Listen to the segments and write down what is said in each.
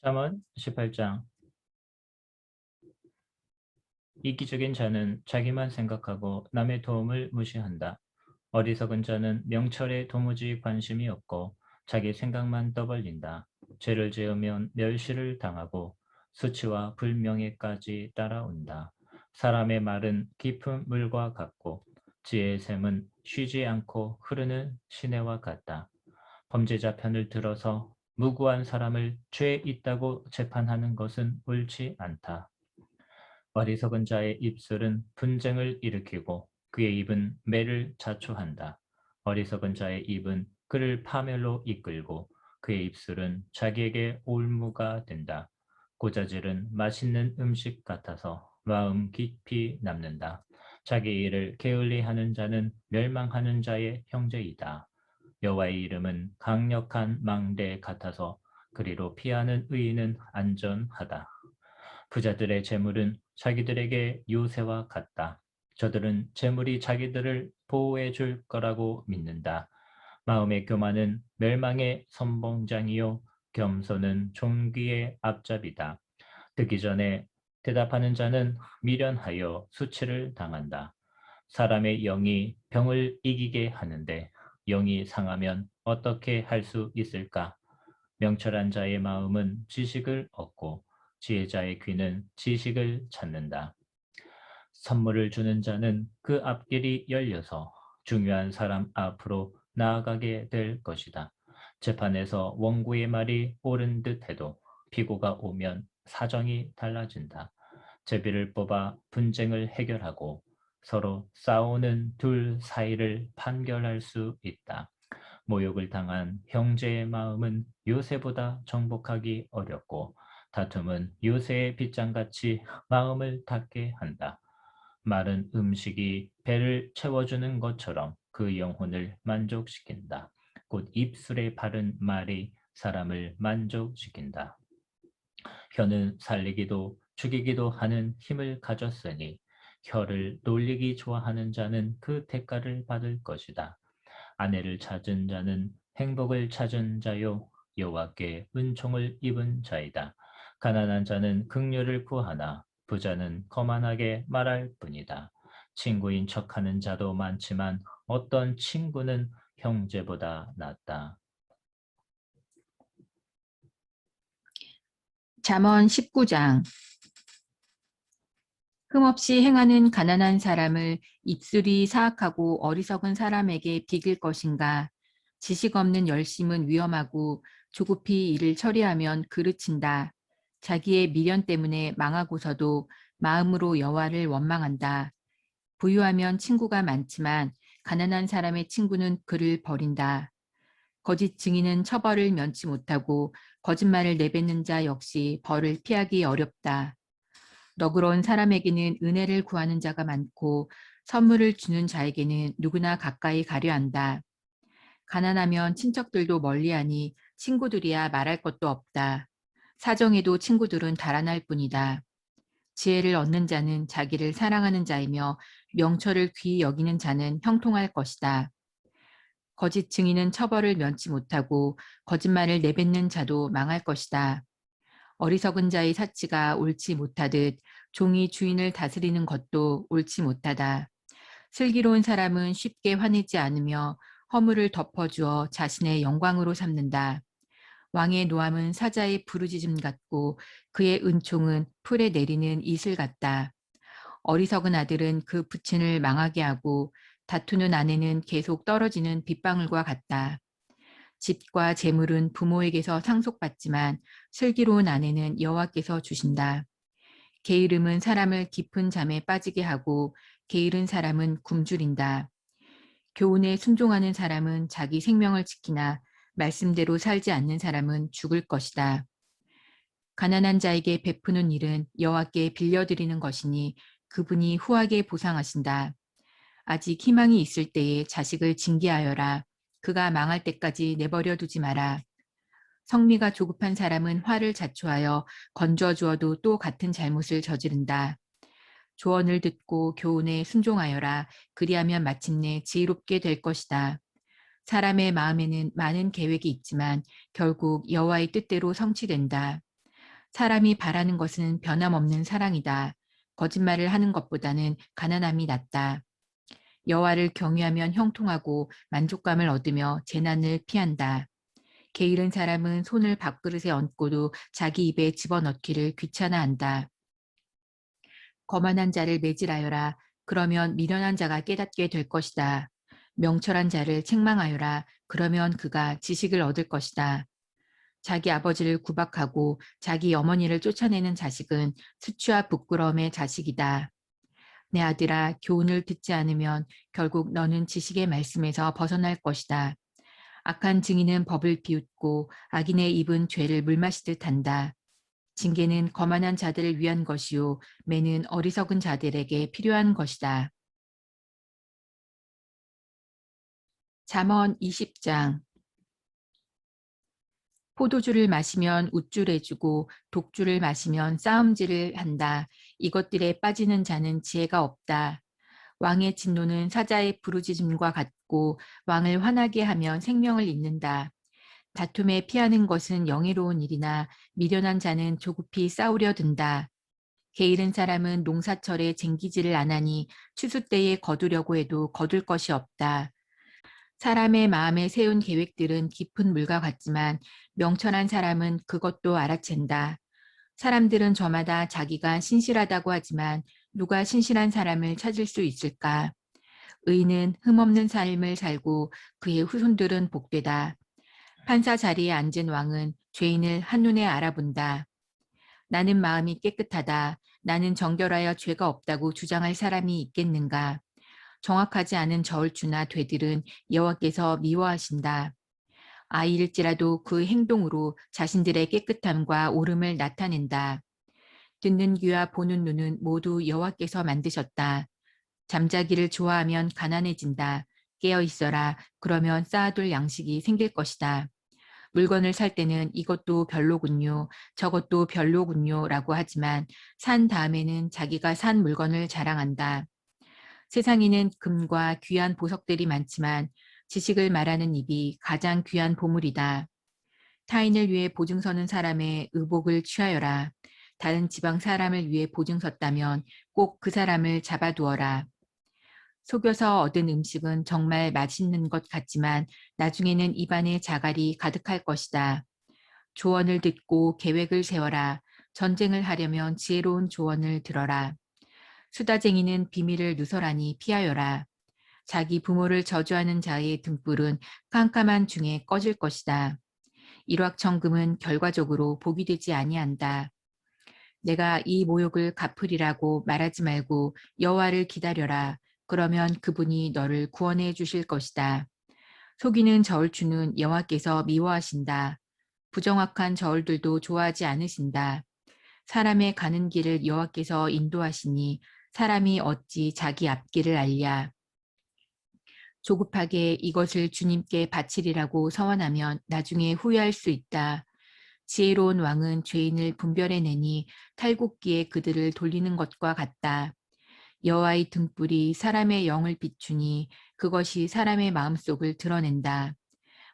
잠언 18장. 이기적인 자는 자기만 생각하고 남의 도움을 무시한다. 어리석은 자는 명철에 도무지 관심이 없고 자기 생각만 떠벌린다. 죄를 지으면 멸시를 당하고 수치와 불명예까지 따라온다. 사람의 말은 깊은 물과 같고 지혜의 샘은 쉬지 않고 흐르는 시내와 같다. 범죄자 편을 들어서 무고한 사람을 죄 있다고 재판하는 것은 옳지 않다. 어리석은 자의 입술은 분쟁을 일으키고 그의 입은 매를 자초한다. 어리석은 자의 입은 그를 파멸로 이끌고 그의 입술은 자기에게 올무가 된다. 고자질은 맛있는 음식 같아서 마음 깊이 남는다. 자기 일을 게을리하는 자는 멸망하는 자의 형제이다. 여호와의 이름은 강력한 망대 같아서 그리로 피하는 의인은 안전하다. 부자들의 재물은 자기들에게 요새와 같다. 저들은 재물이 자기들을 보호해 줄 거라고 믿는다. 마음의 교만은 멸망의 선봉장이요 겸손은 존귀의 앞잡이다. 듣기 전에 대답하는 자는 미련하여 수치를 당한다. 사람의 영이 병을 이기게 하는데 영이 상하면 어떻게 할 수 있을까? 명철한 자의 마음은 지식을 얻고 지혜자의 귀는 지식을 찾는다. 선물을 주는 자는 그 앞길이 열려서 중요한 사람 앞으로 나아가게 될 것이다. 재판에서 원고의 말이 옳은 듯해도 피고가 오면 사정이 달라진다. 제비를 뽑아 분쟁을 해결하고 서로 싸우는 둘 사이를 판결할 수 있다. 모욕을 당한 형제의 마음은 요새보다 정복하기 어렵고 다툼은 요새의 빗장같이 마음을 닫게 한다. 마른 음식이 배를 채워주는 것처럼 그 영혼을 만족시킨다. 곧 입술에 바른 말이 사람을 만족시킨다. 혀는 살리기도 죽이기도 하는 힘을 가졌으니 혀를 놀리기 좋아하는 자는 그 대가를 받을 것이다. 아내를 찾은 자는 행복을 찾은 자요 여호와께 은총을 입은 자이다. 가난한 자는 긍휼을 구하나 부자는 거만하게 말할 뿐이다. 친구인 척하는 자도 많지만 어떤 친구는 형제보다 낫다. 잠언 19장. 흠없이 행하는 가난한 사람을 입술이 사악하고 어리석은 사람에게 비길 것인가. 지식 없는 열심은 위험하고 조급히 일을 처리하면 그르친다. 자기의 미련 때문에 망하고서도 마음으로 여호와를 원망한다. 부유하면 친구가 많지만 가난한 사람의 친구는 그를 버린다. 거짓 증인은 처벌을 면치 못하고 거짓말을 내뱉는 자 역시 벌을 피하기 어렵다. 너그러운 사람에게는 은혜를 구하는 자가 많고 선물을 주는 자에게는 누구나 가까이 가려 한다. 가난하면 친척들도 멀리하니 친구들이야 말할 것도 없다. 사정에도 친구들은 달아날 뿐이다. 지혜를 얻는 자는 자기를 사랑하는 자이며 명철을 귀히 여기는 자는 형통할 것이다. 거짓 증인은 처벌을 면치 못하고 거짓말을 내뱉는 자도 망할 것이다. 어리석은 자의 사치가 옳지 못하듯 종이 주인을 다스리는 것도 옳지 못하다. 슬기로운 사람은 쉽게 화내지 않으며 허물을 덮어주어 자신의 영광으로 삼는다. 왕의 노함은 사자의 부르짖음 같고 그의 은총은 풀에 내리는 이슬 같다. 어리석은 아들은 그 부친을 망하게 하고 다투는 아내는 계속 떨어지는 빗방울과 같다. 집과 재물은 부모에게서 상속받지만 슬기로운 아내는 여호와께서 주신다. 게으름은 사람을 깊은 잠에 빠지게 하고 게으른 사람은 굶주린다. 교훈에 순종하는 사람은 자기 생명을 지키나 말씀대로 살지 않는 사람은 죽을 것이다. 가난한 자에게 베푸는 일은 여호와께 빌려드리는 것이니 그분이 후하게 보상하신다. 아직 희망이 있을 때에 자식을 징계하여라. 그가 망할 때까지 내버려 두지 마라. 성미가 조급한 사람은 화를 자초하여 건져 주어도 또 같은 잘못을 저지른다. 조언을 듣고 교훈에 순종하여라. 그리하면 마침내 지혜롭게 될 것이다. 사람의 마음에는 많은 계획이 있지만 결국 여호와의 뜻대로 성취된다. 사람이 바라는 것은 변함없는 사랑이다. 거짓말을 하는 것보다는 가난함이 낫다. 여호와를 경외하면 형통하고 만족감을 얻으며 재난을 피한다. 게으른 사람은 손을 밥그릇에 얹고도 자기 입에 집어넣기를 귀찮아한다. 거만한 자를 매질하여라. 그러면 미련한 자가 깨닫게 될 것이다. 명철한 자를 책망하여라. 그러면 그가 지식을 얻을 것이다. 자기 아버지를 구박하고 자기 어머니를 쫓아내는 자식은 수치와 부끄러움의 자식이다. 내 아들아, 교훈을 듣지 않으면 결국 너는 지식의 말씀에서 벗어날 것이다. 악한 증인은 법을 비웃고 악인의 입은 죄를 물마시듯 한다. 징계는 거만한 자들을 위한 것이요 매는 어리석은 자들에게 필요한 것이다. 잠언 20장. 포도주를 마시면 우쭐해주고 독주를 마시면 싸움질을 한다. 이것들에 빠지는 자는 지혜가 없다. 왕의 진노는 사자의 부르짖음과 같고 왕을 화나게 하면 생명을 잇는다. 다툼에 피하는 것은 영예로운 일이나 미련한 자는 조급히 싸우려 든다. 게으른 사람은 농사철에 쟁기질을 안 하니 추수 때에 거두려고 해도 거둘 것이 없다. 사람의 마음에 세운 계획들은 깊은 물과 같지만 명철한 사람은 그것도 알아챈다. 사람들은 저마다 자기가 신실하다고 하지만 누가 신실한 사람을 찾을 수 있을까? 의인은 흠없는 삶을 살고 그의 후손들은 복되다. 판사 자리에 앉은 왕은 죄인을 한눈에 알아본다. 나는 마음이 깨끗하다. 나는 정결하여 죄가 없다고 주장할 사람이 있겠는가? 정확하지 않은 저울추나 되들은 여호와께서 미워하신다. 아이일지라도 그 행동으로 자신들의 깨끗함과 옳음을 나타낸다. 듣는 귀와 보는 눈은 모두 여호와께서 만드셨다. 잠자기를 좋아하면 가난해진다. 깨어 있어라. 그러면 쌓아둘 양식이 생길 것이다. 물건을 살 때는 이것도 별로군요. 저것도 별로군요. 라고 하지만 산 다음에는 자기가 산 물건을 자랑한다. 세상에는 금과 귀한 보석들이 많지만 지식을 말하는 입이 가장 귀한 보물이다. 타인을 위해 보증 서는 사람의 의복을 취하여라. 다른 지방 사람을 위해 보증 섰다면 꼭 그 사람을 잡아두어라. 속여서 얻은 음식은 정말 맛있는 것 같지만 나중에는 입안에 자갈이 가득할 것이다. 조언을 듣고 계획을 세워라. 전쟁을 하려면 지혜로운 조언을 들어라. 수다쟁이는 비밀을 누설하니 피하여라. 자기 부모를 저주하는 자의 등불은 깜깜한 중에 꺼질 것이다. 일확천금은 결과적으로 복이 되지 아니한다. 내가 이 모욕을 갚으리라고 말하지 말고 여호와를 기다려라. 그러면 그분이 너를 구원해 주실 것이다. 속이는 저울추는 여호와께서 미워하신다. 부정확한 저울들도 좋아하지 않으신다. 사람의 가는 길을 여호와께서 인도하시니 사람이 어찌 자기 앞길을 알랴. 조급하게 이것을 주님께 바치리라고 서원하면 나중에 후회할 수 있다. 지혜로운 왕은 죄인을 분별해내니 탈곡기에 그들을 돌리는 것과 같다. 여호와의 등불이 사람의 영을 비추니 그것이 사람의 마음속을 드러낸다.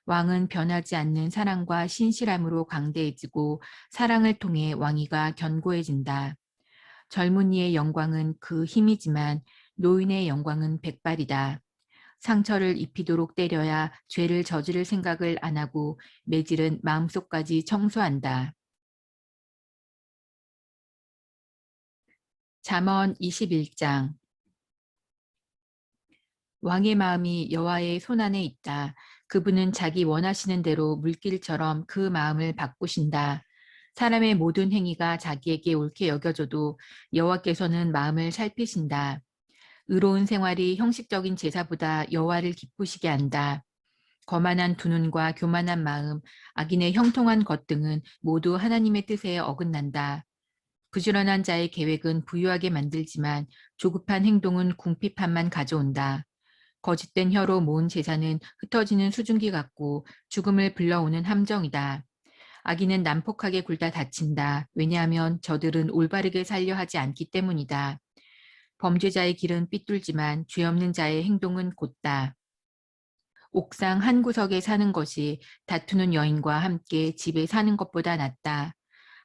왕은 변하지 않는 사랑과 신실함으로 강대해지고 사랑을 통해 왕위가 견고해진다. 젊은이의 영광은 그 힘이지만 노인의 영광은 백발이다. 상처를 입히도록 때려야 죄를 저지를 생각을 안 하고 매질은 마음속까지 청소한다. 잠언 21장. 왕의 마음이 여호와의 손안에 있다. 그분은 자기 원하시는 대로 물길처럼 그 마음을 바꾸신다. 사람의 모든 행위가 자기에게 옳게 여겨져도 여호와께서는 마음을 살피신다. 의로운 생활이 형식적인 제사보다 여호와를 기쁘시게 한다. 거만한 두 눈과 교만한 마음, 악인의 형통한 것 등은 모두 하나님의 뜻에 어긋난다. 부지런한 자의 계획은 부유하게 만들지만 조급한 행동은 궁핍함만 가져온다. 거짓된 혀로 모은 재산은 흩어지는 수증기 같고 죽음을 불러오는 함정이다. 악인은 난폭하게 굴다 다친다. 왜냐하면 저들은 올바르게 살려 하지 않기 때문이다. 범죄자의 길은 삐뚤지만 죄 없는 자의 행동은 곧다. 옥상 한 구석에 사는 것이 다투는 여인과 함께 집에 사는 것보다 낫다.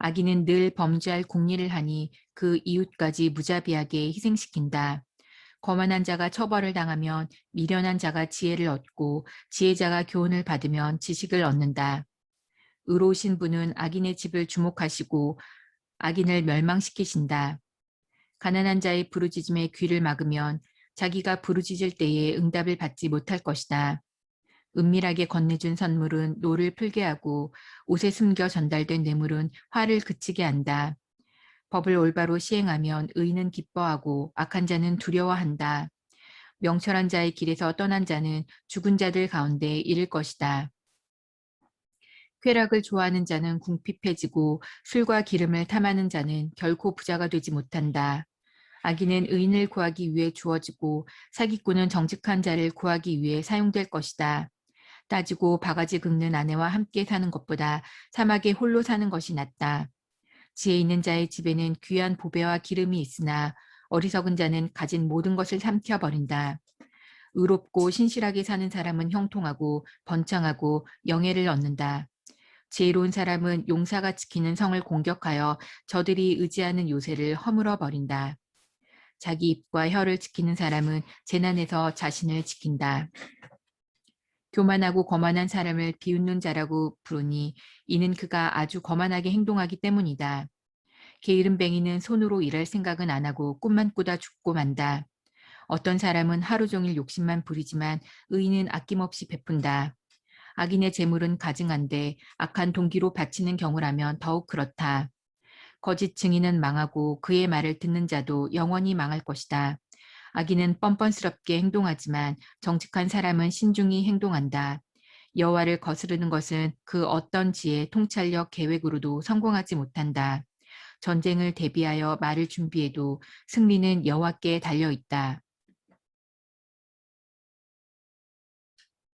악인은 늘 범죄할 공리를 하니 그 이웃까지 무자비하게 희생시킨다. 거만한 자가 처벌을 당하면 미련한 자가 지혜를 얻고 지혜자가 교훈을 받으면 지식을 얻는다. 의로우신 분은 악인의 집을 주목하시고 악인을 멸망시키신다. 가난한 자의 부르짖음에 귀를 막으면 자기가 부르짖을 때에 응답을 받지 못할 것이다. 은밀하게 건네준 선물은 노를 풀게 하고 옷에 숨겨 전달된 뇌물은 화를 그치게 한다. 법을 올바로 시행하면 의인은 기뻐하고 악한 자는 두려워한다. 명철한 자의 길에서 떠난 자는 죽은 자들 가운데 이를 것이다. 쾌락을 좋아하는 자는 궁핍해지고 술과 기름을 탐하는 자는 결코 부자가 되지 못한다. 악인은 의인을 구하기 위해 주어지고 사기꾼은 정직한 자를 구하기 위해 사용될 것이다. 따지고 바가지 긁는 아내와 함께 사는 것보다 사막에 홀로 사는 것이 낫다. 지혜 있는 자의 집에는 귀한 보배와 기름이 있으나 어리석은 자는 가진 모든 것을 삼켜버린다. 의롭고 신실하게 사는 사람은 형통하고 번창하고 영예를 얻는다. 지혜로운 사람은 용사가 지키는 성을 공격하여 저들이 의지하는 요새를 허물어 버린다. 자기 입과 혀를 지키는 사람은 재난에서 자신을 지킨다. 교만하고 거만한 사람을 비웃는 자라고 부르니 이는 그가 아주 거만하게 행동하기 때문이다. 게으름뱅이는 손으로 일할 생각은 안 하고 꿈만 꾸다 죽고 만다. 어떤 사람은 하루 종일 욕심만 부리지만 의인은 아낌없이 베푼다. 악인의 재물은 가증한데 악한 동기로 바치는 경우라면 더욱 그렇다. 거짓 증인은 망하고 그의 말을 듣는 자도 영원히 망할 것이다. 악인은 뻔뻔스럽게 행동하지만 정직한 사람은 신중히 행동한다. 여호와를 거스르는 것은 그 어떤 지혜, 통찰력, 계획으로도 성공하지 못한다. 전쟁을 대비하여 말을 준비해도 승리는 여호와께 달려 있다.